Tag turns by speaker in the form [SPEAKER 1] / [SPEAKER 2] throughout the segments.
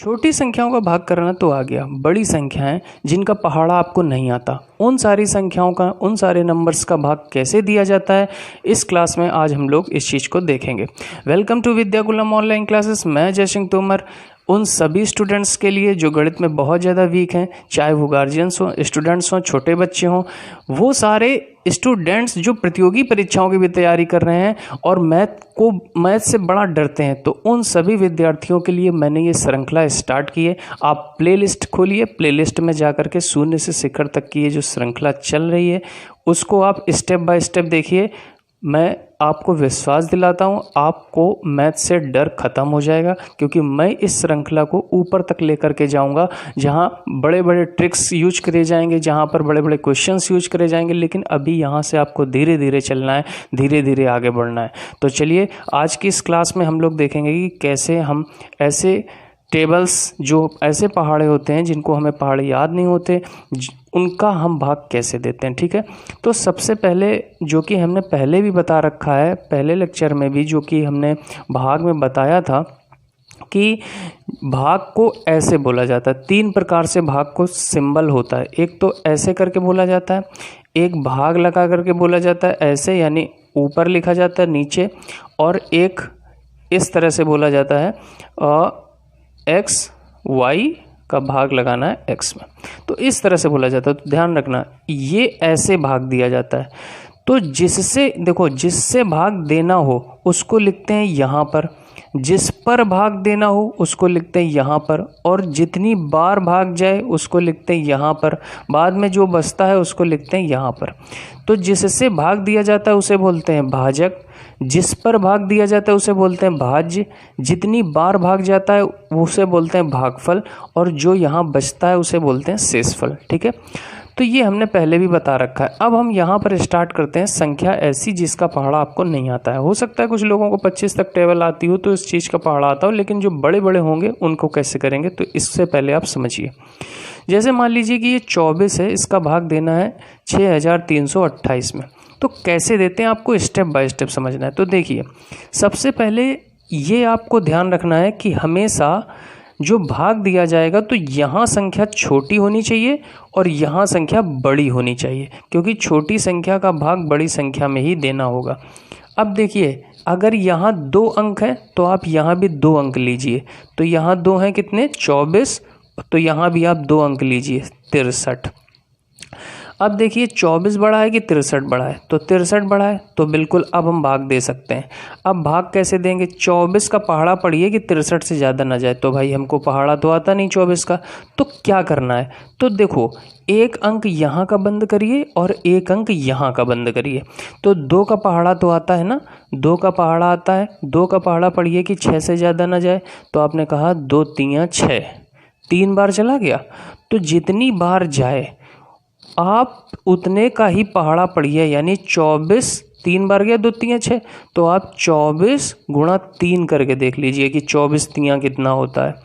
[SPEAKER 1] छोटी संख्याओं का भाग करना तो आ गया। बड़ी संख्याएं जिनका पहाड़ा आपको नहीं आता, उन सारी संख्याओं का, उन सारे नंबर्स का भाग कैसे दिया जाता है, इस क्लास में आज हम लोग इस चीज़ को देखेंगे। Welcome to Vidyakulam online classes. मैं जय सिंह तोमर। उन सभी स्टूडेंट्स के लिए जो गणित में बहुत ज़्यादा वीक हैं, चाहे वो गार्जियंस हों, स्टूडेंट्स हों, छोटे बच्चे हों, वो सारे स्टूडेंट्स जो प्रतियोगी परीक्षाओं की भी तैयारी कर रहे हैं और मैथ से बड़ा डरते हैं, तो उन सभी विद्यार्थियों के लिए मैंने ये श्रृंखला स्टार्ट की है। आप प्लेलिस्ट खोलिए, प्लेलिस्ट में जा कर के शून्य से शिखर तक की ये जो श्रृंखला चल रही है उसको आप स्टेप बाय स्टेप देखिए। मैं आपको विश्वास दिलाता हूँ, आपको मैथ से डर खत्म हो जाएगा, क्योंकि मैं इस श्रृंखला को ऊपर तक लेकर के जाऊँगा, जहाँ बड़े बड़े ट्रिक्स यूज करे जाएंगे, जहाँ पर बड़े बड़े क्वेश्चंस यूज करे जाएंगे। लेकिन अभी यहाँ से आपको धीरे धीरे चलना है, धीरे धीरे आगे बढ़ना है। तो चलिए, आज की इस क्लास में हम लोग देखेंगे कि कैसे हम ऐसे टेबल्स, जो ऐसे पहाड़े होते हैं जिनको हमें पहाड़े याद नहीं होते, उनका हम भाग कैसे देते हैं। ठीक है, तो सबसे पहले जो कि हमने पहले भी बता रखा है, पहले लेक्चर में भी जो कि हमने भाग में बताया था कि भाग को ऐसे बोला जाता है। 3 प्रकार से भाग को सिंबल होता है। एक तो ऐसे करके बोला जाता है, एक भाग लगा करके बोला जाता है ऐसे, यानी ऊपर लिखा जाता है नीचे, और एक इस तरह से बोला जाता है एक्स वाई का भाग लगाना है एक्स में, तो इस तरह से बोला जाता है। तो ध्यान रखना, ये ऐसे भाग दिया जाता है। तो जिससे देखो, जिससे भाग देना हो उसको लिखते हैं यहाँ पर, जिस पर भाग देना हो उसको लिखते हैं यहाँ पर, और जितनी बार भाग जाए उसको लिखते हैं यहाँ पर, बाद में जो बचता है उसको लिखते हैं यहाँ पर। तो जिससे भाग दिया जाता है उसे बोलते हैं भाजक, जिस पर भाग दिया जाता है उसे बोलते हैं भाज्य, जितनी बार भाग जाता है उसे बोलते हैं भागफल, और जो यहाँ बचता है उसे बोलते हैं शेषफल। ठीक है, तो ये हमने पहले भी बता रखा है। अब हम यहाँ पर स्टार्ट करते हैं संख्या ऐसी जिसका पहाड़ा आपको नहीं आता है। हो सकता है कुछ लोगों को 25 तक टेबल आती हो तो इस चीज़ का पहाड़ा आता हो, लेकिन जो बड़े बड़े होंगे उनको कैसे करेंगे, तो इससे पहले आप समझिए। जैसे मान लीजिए कि ये 24 है, इसका भाग देना है 6328 में। तो कैसे देते हैं आपको स्टेप बाय स्टेप समझना है। तो देखिए, सबसे पहले ये आपको ध्यान रखना है कि हमेशा जो भाग दिया जाएगा तो यहाँ संख्या छोटी होनी चाहिए और यहाँ संख्या बड़ी होनी चाहिए, क्योंकि छोटी संख्या का भाग बड़ी संख्या में ही देना होगा। अब देखिए, अगर यहाँ 2 अंक हैं तो आप यहाँ भी 2 अंक लीजिए। तो यहाँ 2 हैं कितने, 24, तो यहाँ भी आप 2 अंक लीजिए, 63। अब देखिए, 24 बड़ा है कि 63 बड़ा है, तो 63 बड़ा है, तो बिल्कुल अब हम भाग दे सकते हैं। अब भाग कैसे देंगे, 24 का पहाड़ा पढ़िए कि 63 से ज़्यादा ना जाए। तो भाई हमको पहाड़ा तो आता नहीं 24 का, तो क्या करना है, तो देखो, एक अंक यहाँ का बंद करिए और एक अंक यहाँ का बंद करिए। तो 2 का पहाड़ा तो आता है ना, 2 का पहाड़ा आता है, 2 का पहाड़ा पढ़िए कि 6 से ज़्यादा ना जाए। तो आपने कहा 2 3 6, 3 बार चला गया, तो जितनी बार जाए आप उतने का ही पहाड़ा पढ़िए, यानी 24, 3 बार गया, 2 3 6, तो आप 24 गुणा 3 करके देख लीजिए कि 24 3 कितना होता है।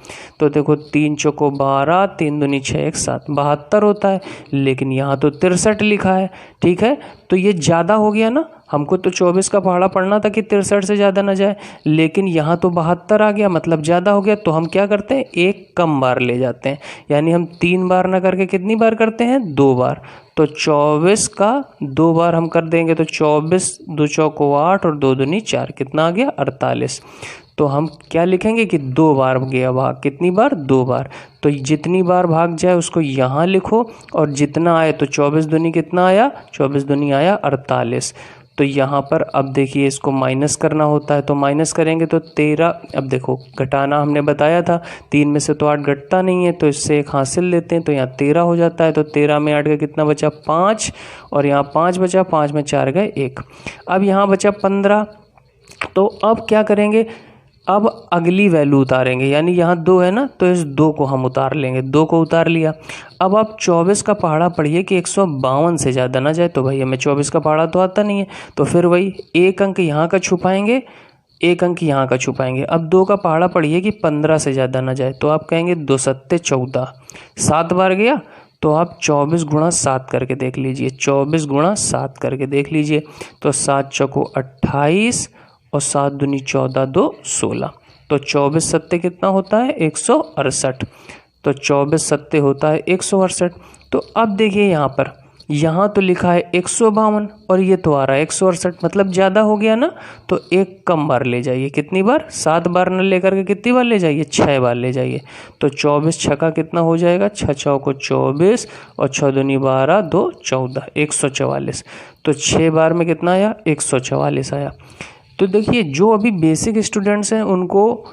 [SPEAKER 1] तो देखो, 3 चौको 12, 3 दूनी 6, 1 7, 72 होता है, लेकिन यहाँ तो 63 लिखा है। ठीक है, तो ये ज़्यादा हो गया ना, हमको तो 24 का पहाड़ा पढ़ना था कि 63 से ज़्यादा ना जाए, लेकिन यहाँ तो 72 आ गया, मतलब ज़्यादा हो गया। तो हम क्या करते हैं, एक कम बार ले जाते हैं, यानी हम 3 बार ना करके कितनी बार करते हैं, 2 बार। तो 24 का 2 बार हम कर देंगे, तो 24 2 चौको 8 और 2 दूनी 4, कितना आ गया, 48। तो हम क्या लिखेंगे कि 2 बार गया भाग, कितनी बार, 2 बार। तो जितनी बार भाग जाए उसको यहाँ लिखो, और जितना आए, तो 24 दूनी कितना आया, 24 दूनी आया 48। तो यहाँ पर अब देखिए, इसको माइनस करना होता है, तो माइनस करेंगे तो 13। अब देखो, घटाना हमने बताया था, 3 में से तो 8 घटता नहीं है, तो इससे एक हासिल लेते हैं, तो यहाँ 13 हो जाता है। तो 13 में 8 का कितना बचा, 5, और यहाँ 5 बचा, 5 में 4 गए 1। अब यहाँ बचा 15। तो अब क्या करेंगे, अब अगली वैल्यू उतारेंगे, यानी यहाँ 2 है ना, तो इस 2 को हम उतार लेंगे, 2 को उतार लिया। अब आप 24 का पहाड़ा पढ़िए कि 152 से ज़्यादा ना जाए। तो भाई हमें 24 का पहाड़ा तो आता नहीं है, तो फिर वही एक अंक यहाँ का छुपाएंगे, एक अंक यहाँ का छुपाएंगे। अब 2 का पहाड़ा पढ़िए कि 15 से ज़्यादा ना जाए, तो आप कहेंगे 2 सत्ते 14, 7 बार गया, तो आप 24 गुणा 7 करके देख लीजिए, 24 गुणा 7 करके देख लीजिए। तो 7 चौको 28 और 7 दूनी 14, 2 16। तो 24 सत्ते कितना होता है 168। तो 24 सत्ते होता है 168। तो अब देखिए यहाँ तो लिखा है 152 और ये तो आ रहा है 168, मतलब ज़्यादा हो गया ना। तो एक कम बार ले जाइए, कितनी बार, 7 बार न लेकर के कितनी बार ले जाइए, 6 बार ले जाइए। तो 24 छक्का कितना हो जाएगा, 6 चौको 24 और 6 दूनी 12, 2 14, 144। तो 6 बार में कितना आया, 144 आया। तो देखिए जो अभी बेसिक स्टूडेंट्स हैं उनको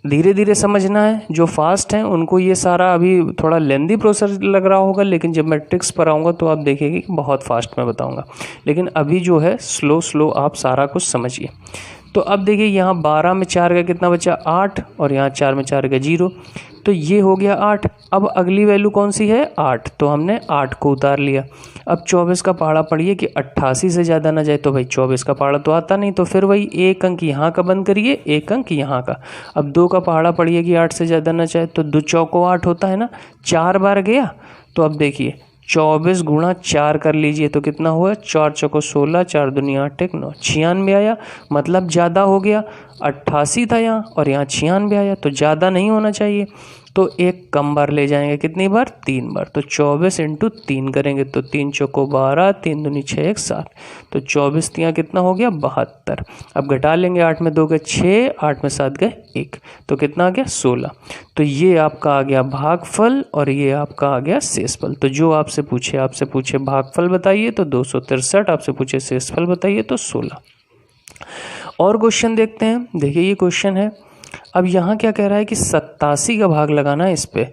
[SPEAKER 1] धीरे धीरे समझना है, जो फास्ट हैं उनको ये सारा अभी थोड़ा लेंदी प्रोसेस लग रहा होगा, लेकिन जब मैं ट्रिक्स पर आऊँगा तो आप देखेंगे कि बहुत फास्ट मैं बताऊँगा। लेकिन अभी जो है स्लो आप सारा कुछ समझिए। तो अब देखिए यहाँ 12 में 4 का कितना बचा 8 और यहाँ 4 में 4 का 0, तो ये हो गया 8। अब अगली वैल्यू कौन सी है 8, तो हमने 8 को उतार लिया। अब 24 का पहाड़ा पढ़िए कि 88 से ज़्यादा ना जाए, तो भाई 24 का पहाड़ा तो आता नहीं, तो फिर वही एक अंक यहाँ का बंद करिए, एक अंक यहाँ का। अब 2 का पहाड़ा पढ़िए कि 8 से ज़्यादा ना जाए, तो 2 चौको 8 होता है ना, 4 बार गया। तो अब देखिए 24 गुणा 4 कर लीजिए तो कितना हुआ, 4 चौको 16, 4 दूनी 8 1 9, 96 आया। मतलब ज़्यादा हो गया, 88 था यहाँ और यहाँ 96 आया, तो ज़्यादा नहीं होना चाहिए। तो एक कम बार ले जाएंगे, कितनी बार, 3 बार। तो 24 इंटू 3 करेंगे तो 3 चौको 12, 3 दूनी 6 1 7, तो 24 यहाँ कितना हो गया 72। अब घटा लेंगे, 8 में 2 गए 6, 8 में 7 गए 1, तो कितना आ गया 16। तो ये आपका आ गया भागफल और ये आपका आ गया शेषफल। तो जो आपसे पूछे भागफल बताइए तो 263, आपसे पूछे शेषफल बताइए तो 16। और क्वेश्चन देखते हैं। देखिए ये क्वेश्चन है, अब यहाँ क्या कह रहा है कि 87 का भाग लगाना है इस पे।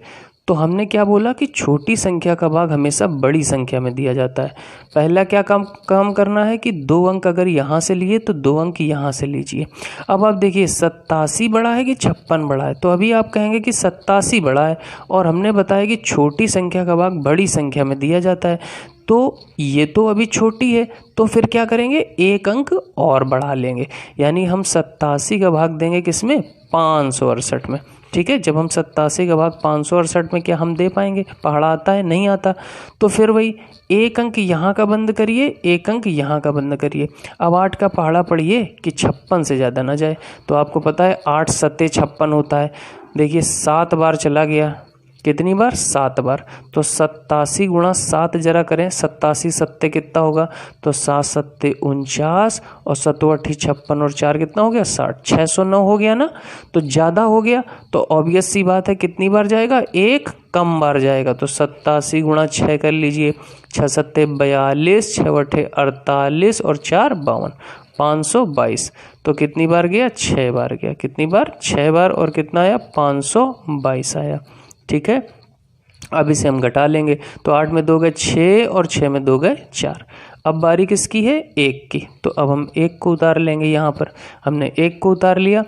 [SPEAKER 1] तो हमने क्या बोला कि छोटी संख्या का भाग हमेशा बड़ी संख्या में दिया जाता है। पहला क्या काम करना है कि 2 अंक अगर यहाँ से लिए तो 2 अंक यहाँ से लीजिए। अब आप देखिए 87 बड़ा है कि 56 बड़ा है, तो अभी आप कहेंगे कि 87 बड़ा है और हमने बताया कि छोटी संख्या का भाग बड़ी संख्या में दिया जाता है। तो ये तो अभी छोटी है, तो फिर क्या करेंगे, एक अंक और बढ़ा लेंगे, यानी हम 87 का भाग देंगे किसमें, 568 में। ठीक है, जब हम 87 का भाग 568 में क्या हम दे पाएंगे, पहाड़ा आता है, नहीं आता। तो फिर वही एक अंक यहाँ का बंद करिए, एक अंक यहाँ का बंद करिए। अब 8 का पहाड़ा पढ़िए कि 56 से ज़्यादा ना जाए। तो आपको पता है 8 सत्ते 56 होता है। देखिए 7 बार चला गया, कितनी बार, 7 बार। तो 87 गुणा 7 जरा करें, 87 सत्ते कितना होगा, तो 7 सत्ते 49 और 7 8 56 और 4 कितना हो गया 60, 609 हो गया ना। तो ज़्यादा हो गया तो ऑब्वियस सी बात है कितनी बार जाएगा, एक कम बार जाएगा। तो 87 गुणा 6 कर लीजिए, 6 सत्ते 42, 6 8 48 और 4 52, 522। तो कितनी बार गया, 6 बार गया। कितनी बार, 6 बार। और कितना आया, 522 आया। ठीक है, अब इसे हम घटा लेंगे तो 8 में 2 गए 6 और 6 में 2 गए 4। अब बारी किसकी है, 1 की। तो अब हम 1 को उतार लेंगे, यहाँ पर हमने 1 को उतार लिया।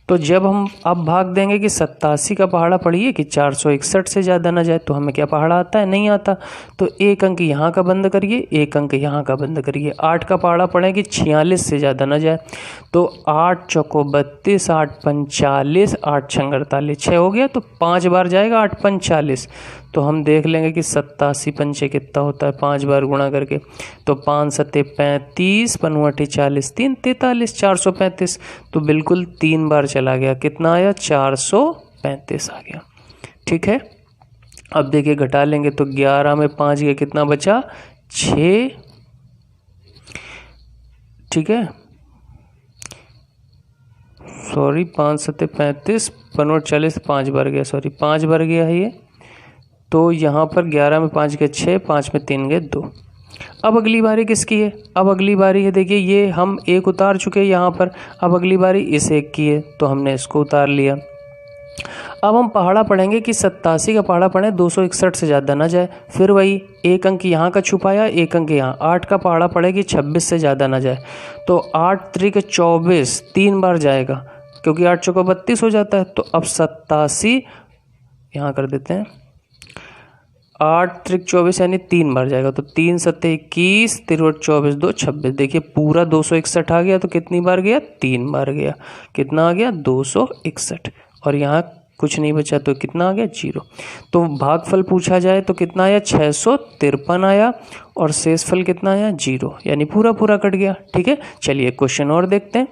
[SPEAKER 1] तो जब हम अब भाग देंगे कि 87 का पहाड़ा पढ़िए कि 461 से ज़्यादा ना जाए, तो हमें क्या पहाड़ा आता है, नहीं आता। तो एक अंक यहाँ का बंद करिए, एक अंक यहाँ का बंद करिए। 8 का पहाड़ा पढ़ें कि 46 से ज़्यादा ना जाए। तो 8 चौको 32, 8 45, 8 छंग 48, 6 हो गया। तो 5 बार जाएगा 8 5 40। तो हम देख लेंगे कि 87 पंचे कितना होता है, 5 बार गुणा करके। तो 5 सत्ते 35, 5 8 40, 3 43, 435। तो बिल्कुल 3 बार चला गया, कितना आया, 435 आ गया। ठीक है, अब देखिए घटा लेंगे तो 11 में 5 गया, कितना बचा, 6। ठीक है, सॉरी 5 सत्ते 35, 5 40, 5 बार गया, सॉरी 5 बार गया है ये। तो यहाँ पर 11 में 5 गए 6, 5 में 3 गए 2। अब अगली बारी किसकी है, अब अगली बारी है, देखिए ये हम 1 उतार चुके हैं यहाँ पर। अब अगली बारी इस 1 की है, तो हमने इसको उतार लिया। अब हम पहाड़ा पढ़ेंगे कि 87 का पहाड़ा पढ़ें 261 से ज़्यादा ना जाए। फिर वही एक अंक यहाँ का छुपाया, एक अंक यहाँ। 8 का पहाड़ा पढ़े कि 26 से ज़्यादा ना जाए। तो 8 त्रिक 24, 3 बार जाएगा, क्योंकि 8 चौको 32 हो जाता है। तो अब 87 यहाँ कर देते हैं, 8 त्रिक 24 यानी 3 बार जाएगा। तो 3 सत्ते 21, 3 24 2 26। देखिए पूरा 261 आ गया। तो कितनी बार गया, 3 बार गया। कितना आ गया, 261। और यहाँ कुछ नहीं बचा, तो कितना आ गया, 0। तो भागफल पूछा जाए तो कितना आया, 653 आया। और शेषफल कितना आया, 0, यानी पूरा कट गया। ठीक है, चलिए क्वेश्चन और देखते हैं।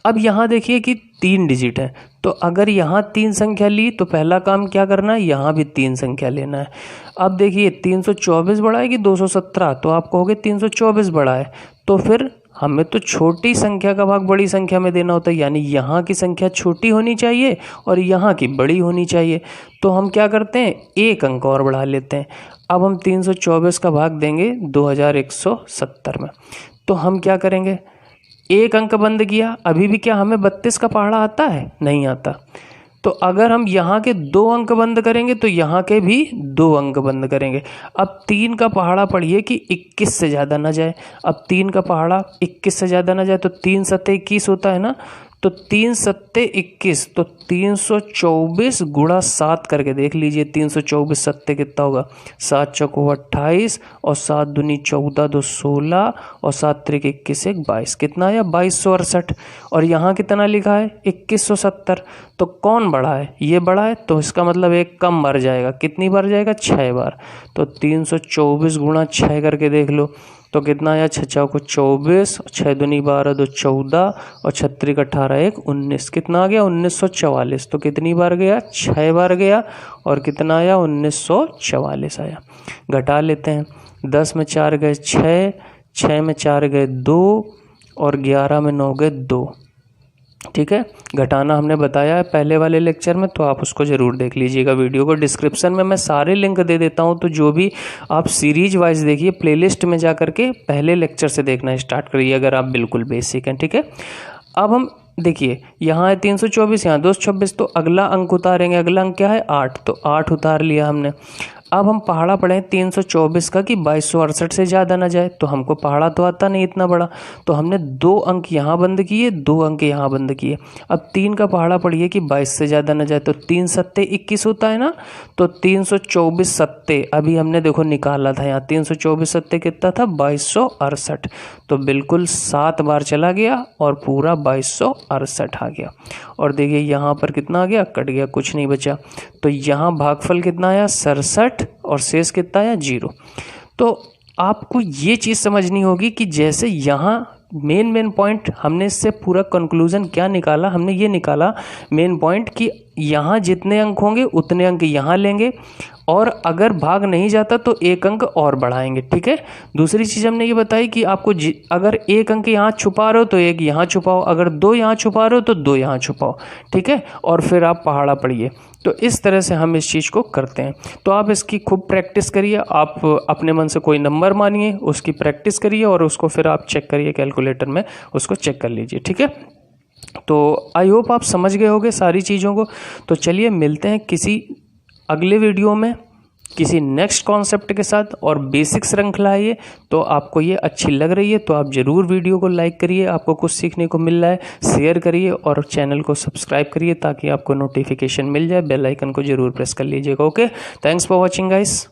[SPEAKER 1] अब यहाँ देखिए कि 3 डिजिट है, तो अगर यहाँ 3 संख्या ली तो पहला काम क्या करना है, यहाँ भी 3 संख्या लेना है। अब देखिए 324 बड़ा है कि 217, तो आप कहोगे 324 बड़ा है, तो फिर हमें तो छोटी संख्या का भाग बड़ी संख्या में देना होता है, यानी यहाँ की संख्या छोटी होनी चाहिए और यहाँ की बड़ी होनी चाहिए। तो हम क्या करते हैं, एक अंक और बढ़ा लेते हैं। अब हम 324 का भाग देंगे 2170 में, तो हम क्या करेंगे, एक अंक बंद किया, अभी भी क्या हमें 32 का पहाड़ा आता है, नहीं आता। तो अगर हम यहाँ के 2 अंक बंद करेंगे तो यहाँ के भी 2 अंक बंद करेंगे। अब 3 का पहाड़ा पढ़िए कि 21 से ज़्यादा ना जाए। अब 3 का पहाड़ा 21 से ज़्यादा ना जाए तो 3 सत्ते 21 होता है ना, तो 3 सत्ते 21, तो 324 गुणा 7 करके देख लीजिए। 324 सत्ते कितना होगा, 7 चौको 28 और 7 दूनी 14, 2 16 और 7 त्रिक 21 1 22, कितना आया 2268। और यहाँ कितना लिखा है 2170। तो कौन बड़ा है, ये बड़ा है, तो इसका मतलब एक कम बार जाएगा। कितनी बार जाएगा, 6 बार। तो 324 गुणा 6 करके देख लो, तो कितना आया, 6 चौको 24, 6 दूनी 12, 2 14 और 6 त्रिक 18 1 19, कितना आ गया 1944। तो कितनी बार गया, 6 बार गया और कितना आया 1944 आया। घटा लेते हैं, 10 में 4 गए 6, 6 में 4 गए 2 और 11 में 9 गए 2। ठीक है, घटाना हमने बताया है पहले वाले लेक्चर में, तो आप उसको ज़रूर देख लीजिएगा वीडियो को। डिस्क्रिप्शन में मैं सारे लिंक दे देता हूं, तो जो भी आप सीरीज वाइज देखिए, प्लेलिस्ट में जा करके पहले लेक्चर से देखना स्टार्ट करिए अगर आप बिल्कुल बेसिक हैं। ठीक है, अब हम देखिए यहाँ है 324, यहाँ 226, तो अगला अंक उतारेंगे। अगला अंक क्या है, 8, तो 8 उतार लिया हमने। अब हम पहाड़ा पढ़ें 324 का कि 2268 से ज़्यादा ना जाए, तो हमको पहाड़ा तो आता नहीं इतना बड़ा, तो हमने 2 अंक यहाँ बंद किए, 2 अंक यहाँ बंद किए। अब 3 का पहाड़ा पढ़िए कि 22 से ज़्यादा ना जाए, तो 3 सत्ते 21 होता है ना, तो 324 सत्ते अभी हमने देखो निकाला था, यहाँ 324 सत्ते कितना था 2268, तो बिल्कुल 7 बार चला गया और पूरा 2268 आ गया। और देखिए यहाँ पर कितना आ गया, कट गया, कुछ नहीं बचा। तो यहाँ भागफल कितना आया 67 और शेष कितना आया 0। तो आपको ये चीज़ समझनी होगी कि जैसे यहाँ मेन पॉइंट हमने इससे पूरा कंक्लूजन क्या निकाला, हमने ये निकाला मेन पॉइंट कि यहाँ जितने अंक होंगे उतने अंक यहाँ लेंगे और अगर भाग नहीं जाता तो एक अंक और बढ़ाएंगे। ठीक है, दूसरी चीज़ हमने ये बताई कि आपको अगर एक अंक यहाँ छुपा रहे हो तो एक यहाँ छुपाओ, अगर 2 यहाँ छुपा रहे हो तो 2 यहाँ छुपाओ। ठीक है, और फिर आप पहाड़ा पढ़िए। तो इस तरह से हम इस चीज़ को करते हैं। तो आप इसकी खूब प्रैक्टिस करिए, आप अपने मन से कोई नंबर मानिए, उसकी प्रैक्टिस करिए और उसको फिर आप चेक करिए कैलकुलेटर में, उसको चेक कर लीजिए। ठीक है, तो आई होप आप समझ गए होंगे सारी चीज़ों को। तो चलिए मिलते हैं किसी अगले वीडियो में किसी नेक्स्ट कॉन्सेप्ट के साथ, और बेसिक श्रृंखला है ये, तो आपको ये अच्छी लग रही है तो आप ज़रूर वीडियो को लाइक करिए, आपको कुछ सीखने को मिल रहा है, शेयर करिए और चैनल को सब्सक्राइब करिए ताकि आपको नोटिफिकेशन मिल जाए। बेल आइकन को ज़रूर प्रेस कर लीजिएगा। Okay, thanks for watching guys.